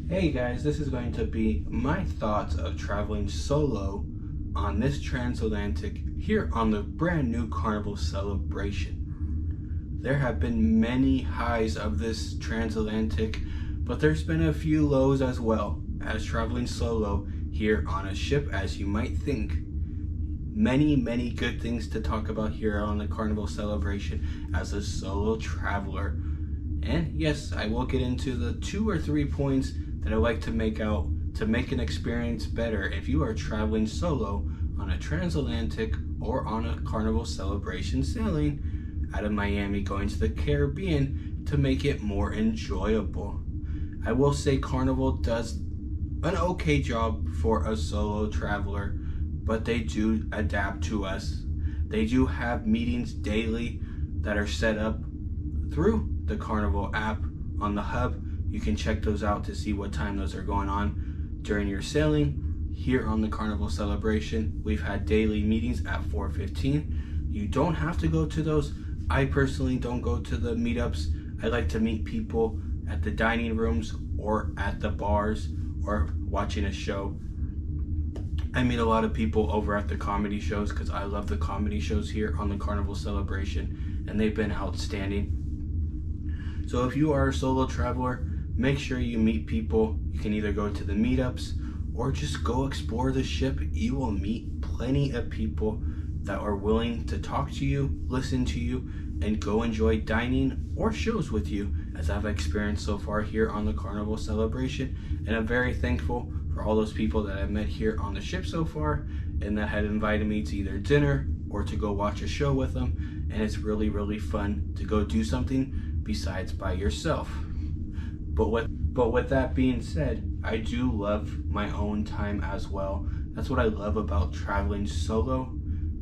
Hey guys, this is going to be my thoughts of traveling solo on this Transatlantic here on the brand new Carnival celebration. There have been many highs of this Transatlantic, but there's been a few lows as well as traveling solo here on a ship, as you might think. Many good things to talk about here on the Carnival celebration as a solo traveler. And yes, I will get into the 2 or 3 points that I like to make out to make an experience better if you are traveling solo on a transatlantic or on a Carnival celebration sailing out of Miami going to the Caribbean to make it more enjoyable. I will say Carnival does an okay job for a solo traveler, but they do adapt to us. They do have meetings daily that are set up through the Carnival app on the hub. You can check those out to see what time those are going on during your sailing. Here on the Carnival celebration, we've had daily meetings at 4:15. You don't have to go to those. I personally don't go to the meetups. I like to meet people at the dining rooms or at the bars or watching a show. I meet a lot of people over at the comedy shows because I love the comedy shows here on the Carnival celebration, and they've been outstanding. So if you are a solo traveler, make sure you meet people. You can either go to the meetups or just go explore the ship. You will meet plenty of people that are willing to talk to you, listen to you, and go enjoy dining or shows with you, as I've experienced so far here on the Carnival celebration. And I'm very thankful for all those people that I've met here on the ship so far and that had invited me to either dinner or to go watch a show with them. And it's really fun to go do something besides by yourself. But with that being said, I do love my own time as well. That's what I love about traveling solo.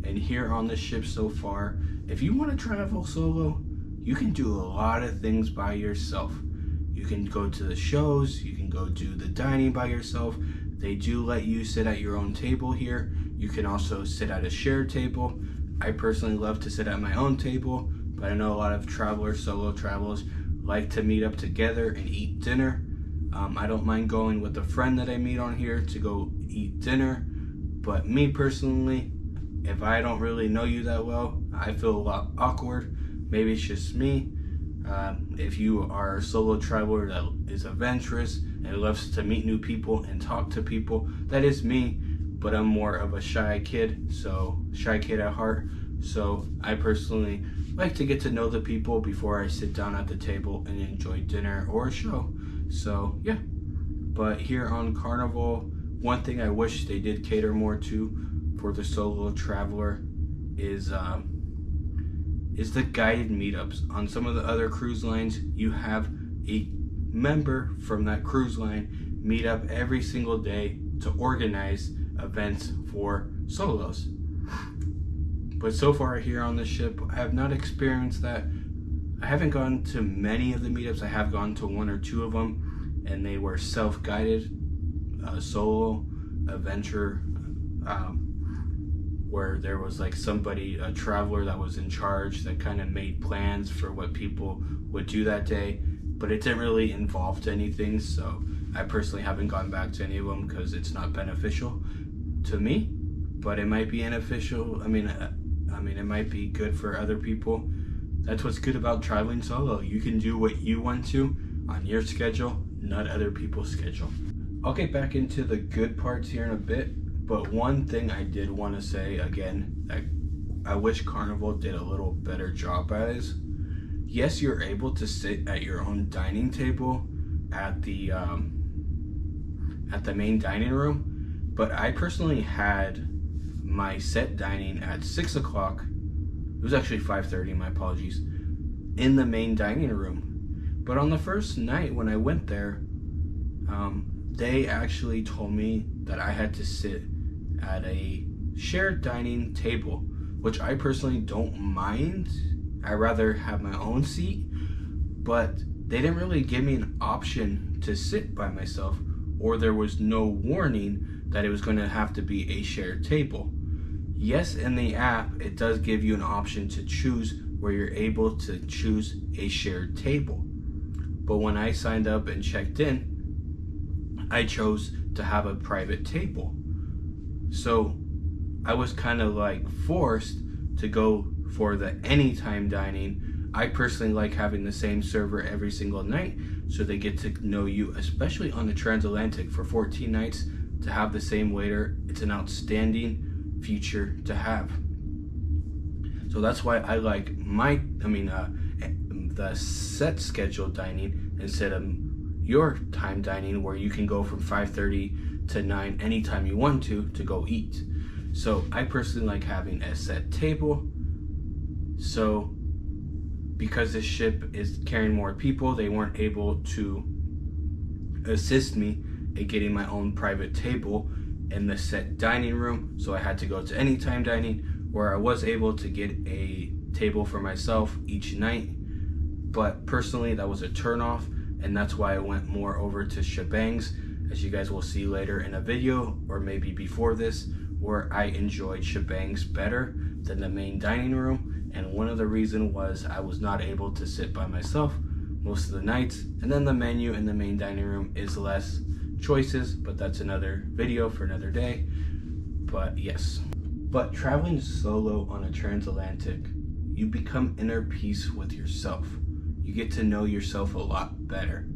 And here on the ship so far, if you want to travel solo, you can do a lot of things by yourself. You can go to the shows, you can go do the dining by yourself. They do let you sit at your own table here. You can also sit at a shared table. I personally love to sit at my own table, but I know a lot of solo travelers like to meet up together and eat dinner. I don't mind going with a friend that I meet on here to go eat dinner, but me personally, if I don't really know you that well, I feel a lot awkward. Maybe it's just me. If you are a solo traveler that is adventurous and loves to meet new people and talk to people, that is me, but I'm more of a shy kid at heart. So I personally like to get to know the people before I sit down at the table and enjoy dinner or a show. So yeah, but here on Carnival, one thing I wish they did cater more to for the solo traveler is the guided meetups. On some of the other cruise lines, you have a member from that cruise line meet up every single day to organize events for solos. But so far here on the ship, I have not experienced that. I haven't gone to many of the meetups. I have gone to 1 or 2 of them, and they were self-guided, solo adventure, where there was like somebody, a traveler that was in charge that kind of made plans for what people would do that day, but it didn't really involve anything. So I personally haven't gone back to any of them because it's not beneficial to me, but it might be beneficial. I mean, it might be good for other people. That's what's good about traveling solo. You can do what you want to on your schedule, not other people's schedule. I'll get back into the good parts here in a bit, but one thing I did want to say again, I wish Carnival did a little better job at is, yes, you're able to sit at your own dining table at the main dining room, but I personally had my set dining at 6 o'clock. It was actually 5:30, my apologies, in the main dining room. But on the first night when I went there, they actually told me that I had to sit at a shared dining table, which I personally don't mind. I'd rather have my own seat, but they didn't really give me an option to sit by myself, or there was no warning that it was going to have to be a shared table. Yes, in the app, it does give you an option to choose where you're able to choose a shared table. But when I signed up and checked in, I chose to have a private table. So I was kind of like forced to go for the anytime dining. I personally like having the same server every single night, so they get to know you, especially on the Transatlantic for 14 nights. To have the same waiter, it's an outstanding feature to have. So that's why I like the set schedule dining instead of your time dining, where you can go from 5:30 to 9 anytime you want to go eat. So I personally like having a set table. So because this ship is carrying more people, they weren't able to assist me in getting my own private table in the set dining room. So I had to go to anytime dining, where I was able to get a table for myself each night. But personally, that was a turnoff, and that's why I went more over to shebangs, as you guys will see later in a video, or maybe before this, where I enjoyed shebangs better than the main dining room. And one of the reasons was I was not able to sit by myself most of the nights, and then the menu in the main dining room is less choices, but that's another video for another day. But yes, but traveling solo on a transatlantic, you become inner peace with yourself. You get to know yourself a lot better.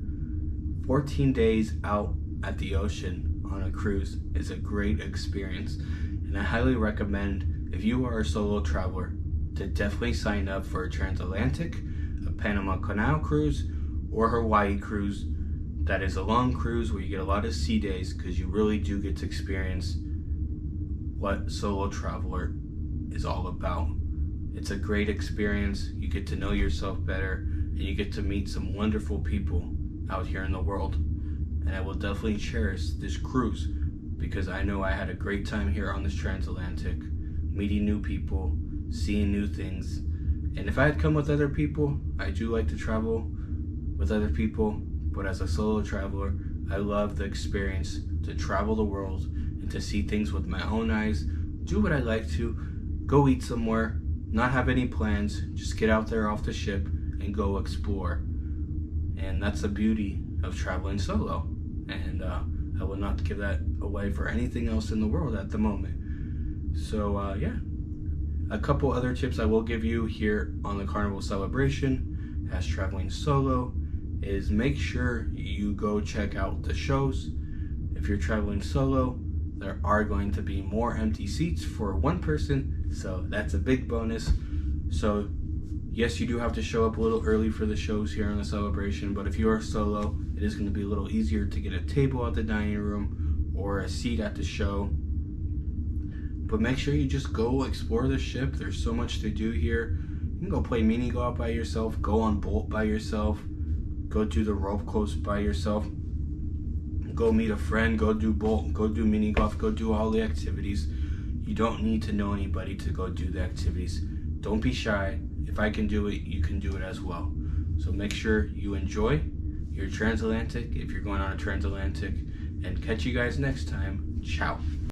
14 days out at the ocean on a cruise is a great experience, and I highly recommend, if you are a solo traveler, to definitely sign up for a Transatlantic, a Panama Canal cruise, or Hawaii cruise. That is a long cruise where you get a lot of sea days, because you really do get to experience what solo traveler is all about. It's a great experience. You get to know yourself better, and you get to meet some wonderful people out here in the world. And I will definitely cherish this cruise, because I know I had a great time here on this Transatlantic, meeting new people, seeing new things. And if I had come with other people, I do like to travel with other people, but as a solo traveler, I love the experience to travel the world and to see things with my own eyes, do what I like to, go eat somewhere, not have any plans, just get out there off the ship and go explore. And that's the beauty of traveling solo, and I will not give that away for anything else in the world at the moment. So yeah, a couple other tips I will give you here on the Carnival celebration as traveling solo is make sure you go check out the shows. If you're traveling solo, there are going to be more empty seats for one person, so that's a big bonus. So yes, you do have to show up a little early for the shows here on the celebration, but if you are solo, it is going to be a little easier to get a table at the dining room or a seat at the show. But make sure you just go explore the ship. There's so much to do here. You can go play mini golf by yourself, go on boat by yourself, go do the rope course by yourself, go meet a friend, go do boat, go do mini golf, go do all the activities. You don't need to know anybody to go do the activities. Don't be shy. If I can do it, you can do it as well. So make sure you enjoy your Transatlantic if you're going on a Transatlantic, and catch you guys next time. Ciao.